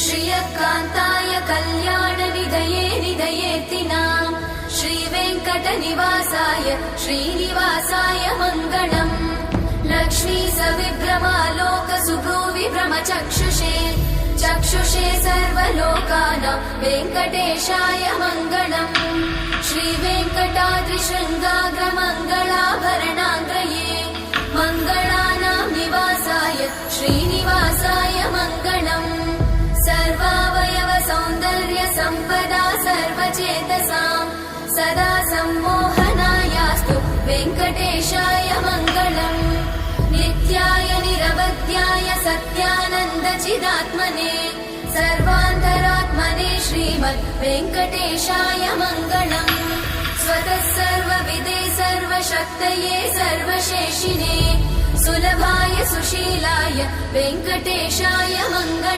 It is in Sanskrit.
श्रियकान्ताय कल्याणनिधये निधयेत्तिनाम् श्रीवेङ्कटनिवासाय श्रीनिवासाय मङ्गलम् लक्ष्मी सविभ्रमालोकसुभ्रूविभ्रमचक्षुषे चक्षुषे सर्वलोकानां वेङ्कटेशाय मङ्गलम् श्रीवेङ्कटाद्रिशृङ्गाग्रमङ्गलाभरणाङ्ग्रये मङ्गलानां निवासाय श्रीनिवासाय मङ्गलम् सर्वावयव सौन्दर्य सम्पदा सर्वचेतसां सदा सम्मोहनायास्तु वेङ्कटेशाय मङ्गलम् नित्याय निरवध्याय सत्यानन्दचिदात्मने सर्वान्तरात्मने श्रीमद् वेङ्कटेशाय मङ्गलम् स्वतः सर्वविदे सर्वशक्तये सर्वशेषिने सुलभाय सुशीलाय वेङ्कटेशाय मङ्गलम्।